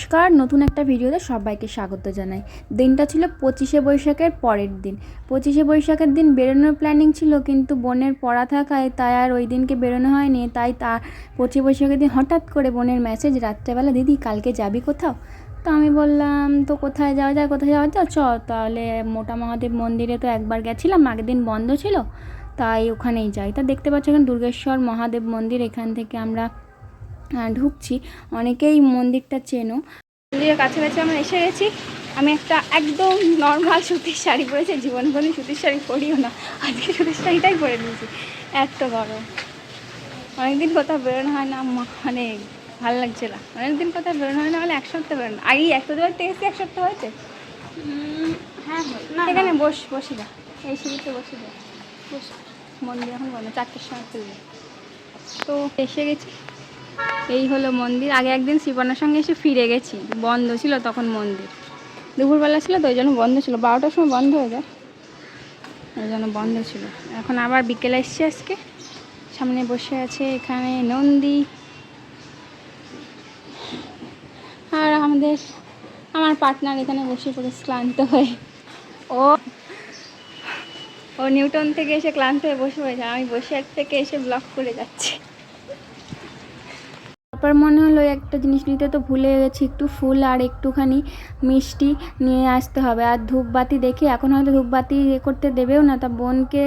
নমস্কার, নতুন একটা ভিডিওতে সবাইকে স্বাগত জানাই। দিনটা ছিল 25শে বৈশাখের পরের দিন। 25শে বৈশাখের দিন বেরোনোর প্ল্যানিং ছিল, কিন্তু বোনের পড়া থাকায় তাই আর ওই দিনকে বেরোনো হয়নি। তাই 25শে বৈশাখের দিন হঠাৎ করে বোনের মেসেজ রাত্রেবেলা, দিদি কালকে যাবি কোথাও? তো আমি বললাম, তো কোথায় যাওয়া যায় চ তাহলে মোটা মহাদেব মন্দিরে তো একবার গেছিলাম, আগের দিন বন্ধ ছিল, তাই ওখানেই যাই। তা দেখতে পাচ্ছি এখন দুর্গেশ্বর মহাদেব মন্দির, এখান থেকে আমরা ঢুকছি। অনেকেই মন্দিরটা চেনো। মন্দিরের কাছাকাছি আমরা এসে গেছি। আমি একটা একদম নর্মাল সুতির শাড়ি পরেছি, জীবনে কোনো সুতির শাড়ি পরিও না, আজকে সুতির শাড়িটাই পরে নিয়েছি, এত গরম। অনেকদিন কোথাও বেরোনো হয় না, মানে ভালো লাগছে না। অনেকদিন কোথাও বেরোনো হয় না, মানে এক সপ্তাহ বেরোনো। আগেই একটা দূর থেকে এসেছি, এক সপ্তাহ হয়েছে। হ্যাঁ, এখানে বসি না, এই সিঁড়িতে বসে যা বস। মন্দির এখন বন্ধ, 4টের সময় খুলবে। তো এসে গেছি, এই হলো মন্দির। আগে একদিন শিবনার সঙ্গে এসে ফিরে গেছি, বন্ধ ছিল তখন মন্দির, দুপুরবেলা ছিল তো ওই জন্য বন্ধ ছিল, 12টার সময় বন্ধ হয়ে যায়, ওই জন্য বন্ধ ছিল। এখন আবার বিকেলে এসছি, আজকে সামনে বসে আছে এখানে নন্দী। আর আমার পার্টনার এখানে বসে পড়েছে ক্লান্ত হয়ে। ও নিউটন থেকে এসে ক্লান্ত হয়ে বসে পড়েছে, আমি বসে থেকে এসে ব্লগ করে যাচ্ছি। তারপর মনে হলো একটা জিনিস নিতে তো ভুলে গেছি, একটু ফুল আর একটুখানি মিষ্টি নিয়ে আসতে হবে। আর ধূপবাতি দেখি এখন হয়তো ধূপবাতি করতে দেবেও না, তা বোনকে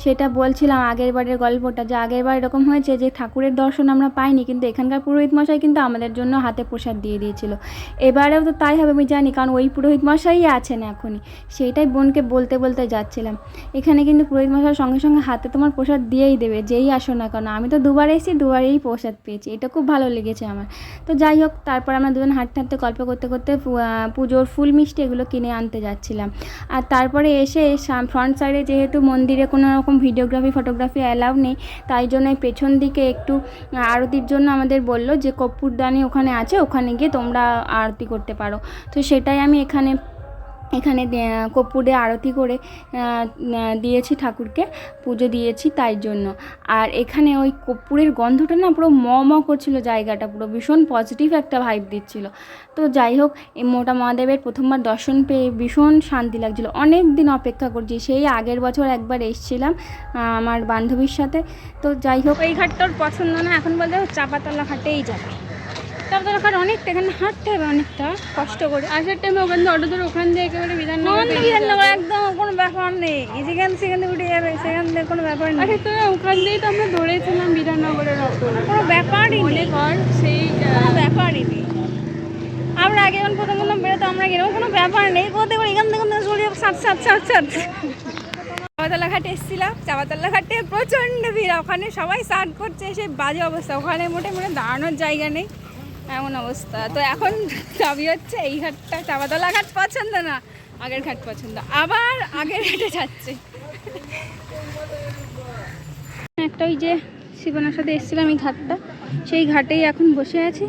সেটা বলছিলাম আগের বারের গল্পটা, যে আগের বার এরকম হয়েছে যে ঠাকুরের দর্শন আমরা পাইনি, কিন্তু এখানকার পুরোহিত মশাই কিন্তু আমাদের জন্য হাতে প্রসাদ দিয়ে দিয়েছিল। এবারেও তো তাই হবে আমি জানি, কারণ ওই পুরোহিত মশাই আছেন এখনই। সেইটাই বোনকে বলতে বলতে যাচ্ছিলাম। এখানে কিন্তু পুরোহিত মশাই সঙ্গে সঙ্গে হাতে তোমার প্রসাদ দিয়েই দেবে, যেই আসো না কেন। আমি তো দুবার এসেছি, দুবারেই প্রসাদ পেয়েছি, এটা খুব ভালো লেগেছে আমার। তো যাই হোক, তারপর আমরা দুজন হাঁটতে হাঁটতে গল্প করতে করতে পুজোর ফুল মিষ্টি এগুলো কিনে আনতে যাচ্ছিলাম। আর তারপরে এসে ফ্রন্ট সাইডে যেহেতু মন্দিরে কোনো রকম ভিডিওগ্রাফি ফটোগ্রাফি অ্যালাউ নেই, তাই জন্য পেছন দিকে একটু আরতির জন্য আমাদের বলল যে কর্পূরদানি ওখানে আছে, ওখানে গিয়ে তোমরা আরতি করতে পারো। তো সেটাই আমি এখানে কর্পূরে আরতি করে দিয়েছি, ঠাকুরকে পুজো দিয়েছি তাই জন্য। আর এখানে ওই কর্পূরের গন্ধটা না পুরো ম করছিল, জায়গাটা পুরো ভীষণ পজিটিভ একটা ভাইব দিচ্ছিল। তো যাই হোক, এই মোটা মহাদেবের প্রথমবার দর্শন পেয়ে ভীষণ শান্তি লাগছিলো। অনেক দিন অপেক্ষা করছি, সেই আগের বছর একবার এসেছিলাম আমার বান্ধবীর সাথে। তো যাই হোক, এই ঘাটটার পছন্দ না, এখন বলতে চাপাতলা ঘাটেই যাবে। চাপাতলা ঘাট অনেকটা, এখানে হাঁটতে হবে অনেকটা কষ্ট করে। আসার টাইমে ওখান থেকে অটো ধরে ওখান থেকে একেবারে বিধাননগর একদম কোনো ব্যাপার নেই, সেখানে উঠে যাবে, সেখান থেকে কোনো ব্যাপার নেই। আরে তো ওখান থেকেই তো আমরা ধরেছিলাম বিধাননগরের অটো, কোনো ব্যাপারই নেই, সেই ব্যাপারই নেই। আমরা আগে যখন প্রথম বেরোতো আমরা এরকম কোনো ব্যাপার নেই, কোথায় করে এখান থেকে চলে সাত চাপাতলা ঘাটে এসেছিলাম। চাপাতলা ঘাটে প্রচণ্ড ভিড়, ওখানে সবাই স্নান করছে, সেই বাজে অবস্থা, ওখানে মোটামুটি দাঁড়ানোর জায়গা নেই, এমন অবস্থা। তো এখন দাবি হচ্ছে এই ঘাটটা, চাপাতলা ঘাট পছন্দ না, আগের ঘাট পছন্দ, আবার আগের ঘাটে যাচ্ছে। একটা ওই যে শিবনার সাথে এসেছিলাম এই ঘাটটা, সেই ঘাটেই এখন বসে আছি।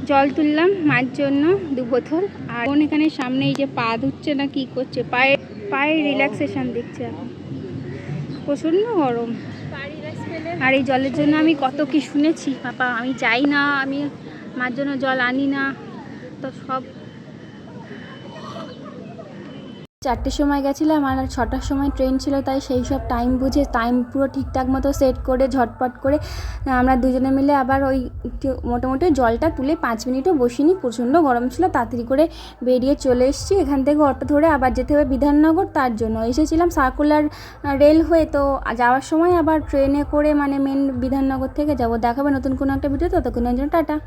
জল তুললাম মায়ের জন্য 2 বোতল। আর বোন এখানে সামনে এই যে পা ধুচ্ছে না কি করছে, পায়ে রিল্যাক্সেশন দিচ্ছে। এখন প্রচণ্ড গরম, আর এই জলের জন্য আমি কত কি শুনেছি। বাবা আমি যাই না, আমি মার জন্য জল আনি না, তো সব 4টের সময় গেছিলাম আর 6টার সময় ট্রেন ছিল, তাই সেই সব টাইম বুঝে টাইম পুরো ঠিকঠাক মতো সেট করে ঝটপট করে আমরা দুজনে মিলে আবার ওই মোটামুটি জলটা তুলে 5 মিনিটও বসিনি, প্রচণ্ড গরম ছিল, তাড়াতাড়ি করে বেরিয়ে চলে এসেছি। এখান থেকে অটো ধরে আবার যেতে হবে বিধাননগর, তার জন্য এসেছিলাম সার্কুলার রেল হয়ে। তো যাওয়ার সময় আবার ট্রেনে করে মানে মেন বিধাননগর থেকে যাব। দেখাবে নতুন কোনো একটা ভিডিও, ততক্ষণের জন্য টাটা।